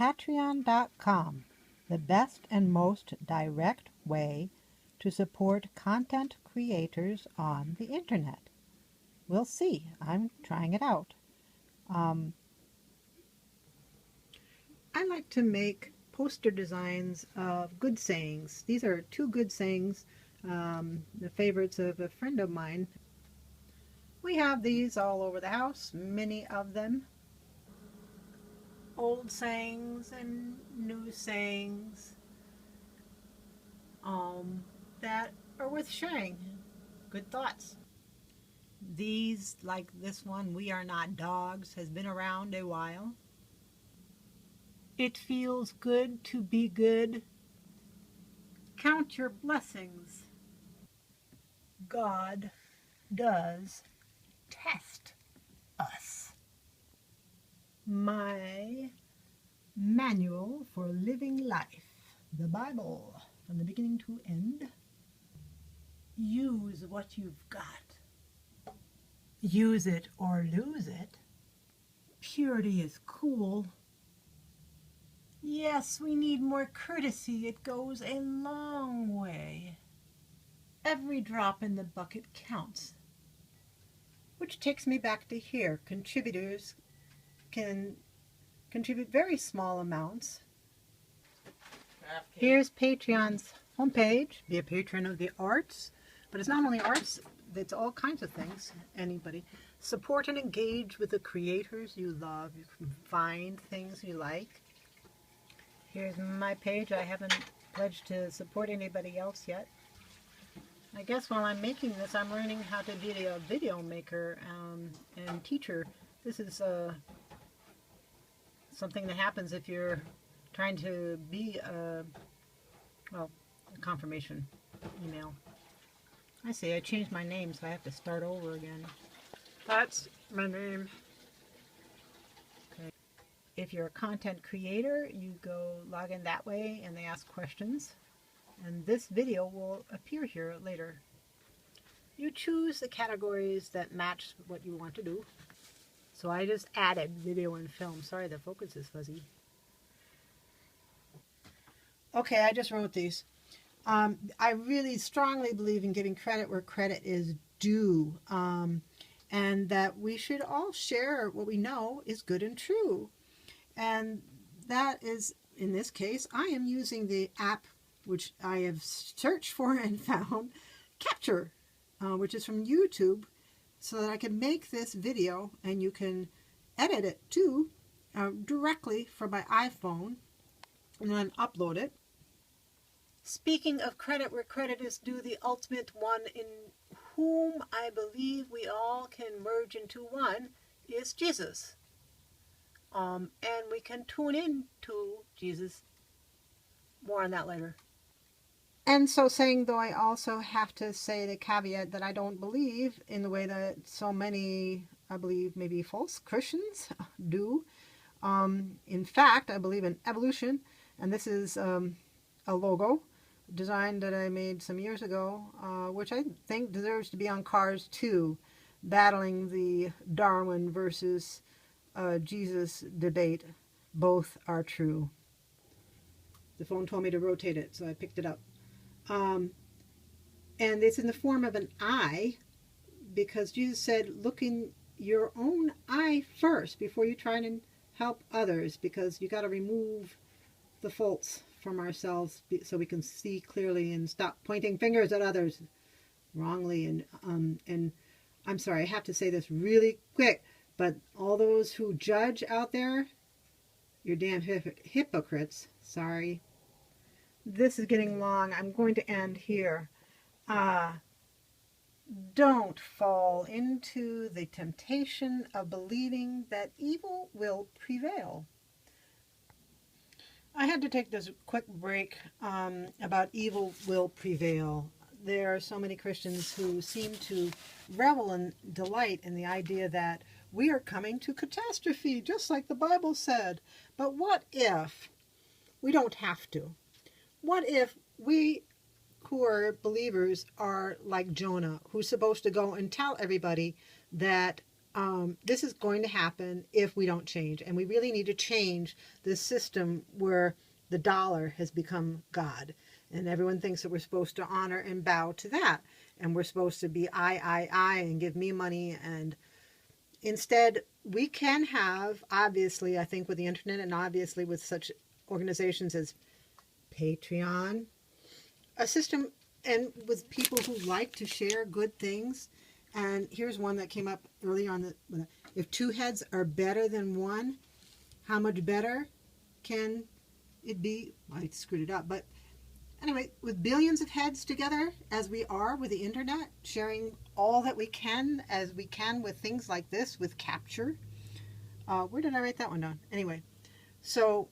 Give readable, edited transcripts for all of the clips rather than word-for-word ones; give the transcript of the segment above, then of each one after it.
Patreon.com, the best and most direct way to support content creators on the internet. We'll see. I'm trying it out. I like to make poster designs of good sayings. These are two good sayings, the favorites of a friend of mine. We have these all over the house, many of them. Old sayings and new sayings that are worth sharing. Good thoughts. These, like this one, "We are not dogs," has been around a while. It feels good to be good. Count your blessings. God does test us. My manual for living life, the Bible, from the beginning to end. Use what you've got. Use it or lose it. Purity is cool. Yes, we need more courtesy. It goes a long way. Every drop in the bucket counts. Which takes me back to here. Contributors can contribute very small amounts. Here's Patreon's homepage. Be a patron of the arts. But it's not only arts, it's all kinds of things. Anybody. Support and engage with the creators you love. You can find things you like. Here's my page. I haven't pledged to support anybody else yet. I guess while I'm making this, I'm learning how to be a video maker and teacher. This is something that happens if you're trying to be a confirmation email. I see, I changed my name, so I have to start over again. That's my name. Okay. If you're a content creator, you go log in that way and they ask questions. And this video will appear here later. You choose the categories that match what you want to do. So I just added video and film. Sorry, the focus is fuzzy. Okay, I just wrote these. I really strongly believe in giving credit where credit is due. And that we should all share what we know is good and true. And that is, in this case, I am using the app which I have searched for and found, Capture, which is from YouTube, so that I can make this video and you can edit it too directly from my iPhone and then upload it. Speaking of credit where credit is due, the ultimate one in whom I believe we all can merge into one is Jesus. And we can tune in to Jesus. More on that later. And so saying, though, I also have to say the caveat that I don't believe in the way that so many, I believe, maybe false Christians do. In fact, I believe in evolution, and this is a logo design that I made some years ago, which I think deserves to be on cars too, battling the Darwin versus Jesus debate. Both are true. The phone told me to rotate it, so I picked it up. And it's in the form of an eye, because Jesus said, look in your own eye first before you try to help others, because you got to remove the faults from ourselves so we can see clearly and stop pointing fingers at others wrongly. And I'm sorry, I have to say this really quick, but all those who judge out there, you're damn hypocrites. Sorry. This is getting long. I'm going to end here. Don't fall into the temptation of believing that evil will prevail. I had to take this quick break about evil will prevail. There are so many Christians who seem to revel and delight in the idea that we are coming to catastrophe, just like the Bible said. But what if we don't have to? What if we who are believers are like Jonah, who's supposed to go and tell everybody that this is going to happen if we don't change. And we really need to change this system where the dollar has become God. And everyone thinks that we're supposed to honor and bow to that. And we're supposed to be I, and give me money. And instead, we can have, obviously, I think with the internet and obviously with such organizations as Patreon, a system and with people who like to share good things. And here's one that came up earlier on. If two heads are better than one, how much better can it be? I screwed it up. But anyway, with billions of heads together, as we are with the internet, sharing all that we can, as we can with things like this, with capture. Where did I write that one down? Anyway, so,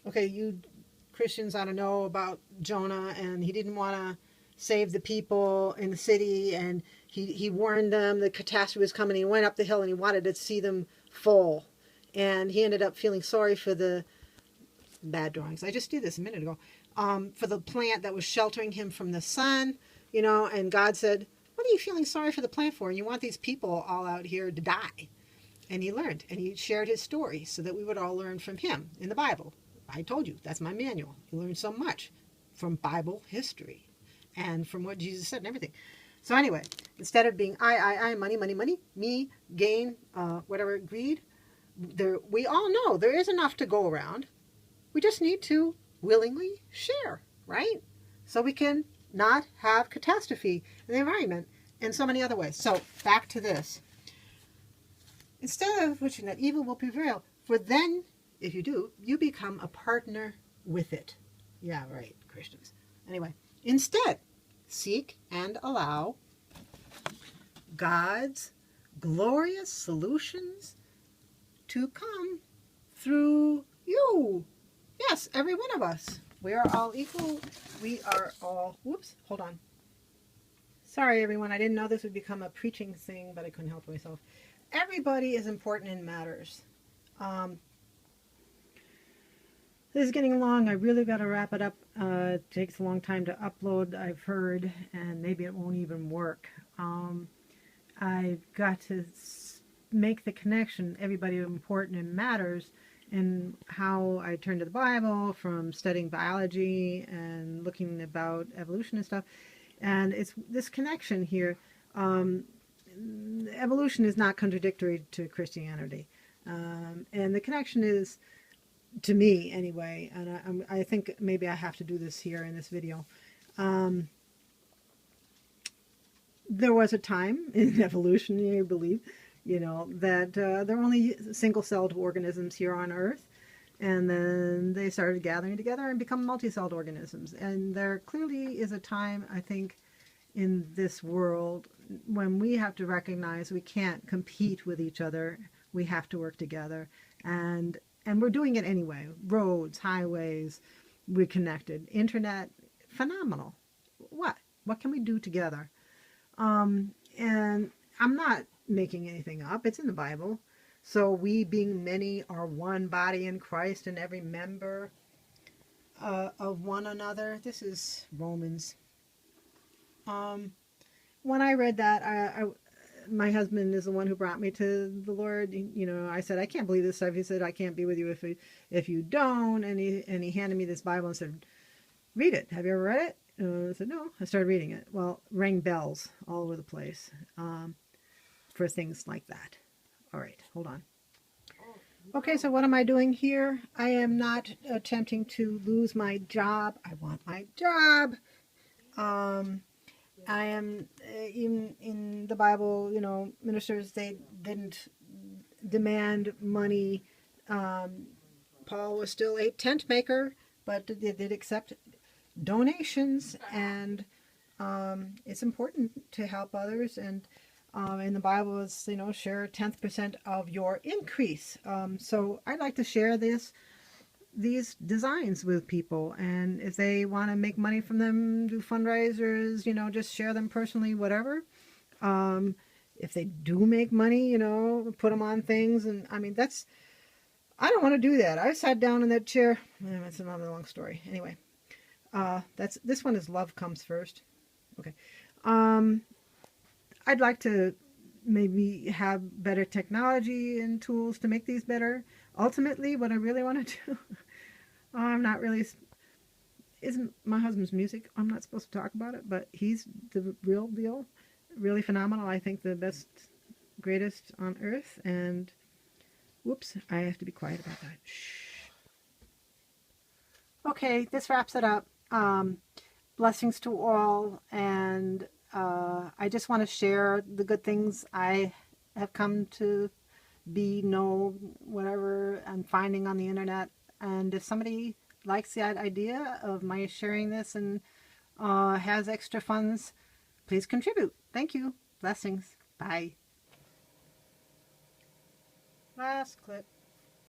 okay, you Christians ought to know about Jonah, and he didn't want to save the people in the city, and he warned them the catastrophe was coming. He went up the hill and he wanted to see them fall, and he ended up feeling sorry for the bad drawings. I just did this a minute ago. For the plant that was sheltering him from the sun, and God said, what are you feeling sorry for the plant for? And you want these people all out here to die. And he learned, and he shared his story so that we would all learn from him in the Bible. I told you, that's my manual. You learn so much from Bible history and from what Jesus said and everything. So anyway, instead of being I, money, money, money, me, gain, whatever, greed, we all know there is enough to go around. We just need to willingly share, right? So we can not have catastrophe in the environment in so many other ways. So back to this. Instead of wishing that evil will prevail, for then, if you do, you become a partner with it. Yeah, right, Christians. Anyway, instead, seek and allow God's glorious solutions to come through you. Yes, every one of us. We are all equal. We are all... Whoops, hold on. Sorry, everyone. I didn't know this would become a preaching thing, but I couldn't help myself. Everybody is important and matters. This is getting long. I really got to wrap it up. It takes a long time to upload, I've heard, and maybe it won't even work. I've got to make the connection. Everybody is important and matters, and how I turn to the Bible from studying biology and looking about evolution and stuff. And it's this connection here. Evolution is not contradictory to Christianity. And the connection is, to me anyway, and I think maybe I have to do this here in this video. There was a time in evolution, I believe, that there are only single-celled organisms here on Earth. And then they started gathering together and become multi-celled organisms. And there clearly is a time, I think, in this world when we have to recognize we can't compete with each other. We have to work together. And we're doing it anyway. Roads, highways, we're connected. Internet, phenomenal. What can we do together? And I'm not making anything up. It's in the Bible. So we, being many, are one body in Christ, and every member of one another. This is Romans. When I read that, my husband is the one who brought me to the Lord. I said, I can't believe this stuff. He said, I can't be with you if you don't. And he handed me this Bible and said, read it. Have you ever read it? I said, no. I started reading it. Well, rang bells all over the place for things like that. All right, hold on. Okay, so what am I doing here? I am not attempting to lose my job. I want my job. I am, in the Bible, ministers, they didn't demand money. Paul was still a tent maker, but they did accept donations, and it's important to help others. And in the Bible, it's, share 10% of your increase. So I'd like to share these designs with people, and if they want to make money from them, do fundraisers, just share them personally, whatever. If they do make money, put them on things, and I don't want to do that. I sat down in that chair. That's another long story. Anyway, this one is love comes first. Okay. I'd like to maybe have better technology and tools to make these better. Ultimately, what I really want to do, I'm not really, isn't my husband's music. I'm not supposed to talk about it, but he's the real deal. Really phenomenal. I think the best, greatest on earth. And whoops, I have to be quiet about that. Shh. Okay, this wraps it up. Blessings to all, and I just want to share the good things I have come to know, whatever I'm finding on the internet. And if somebody likes the idea of my sharing this and has extra funds, please contribute. Thank you. Blessings. Bye. Last clip.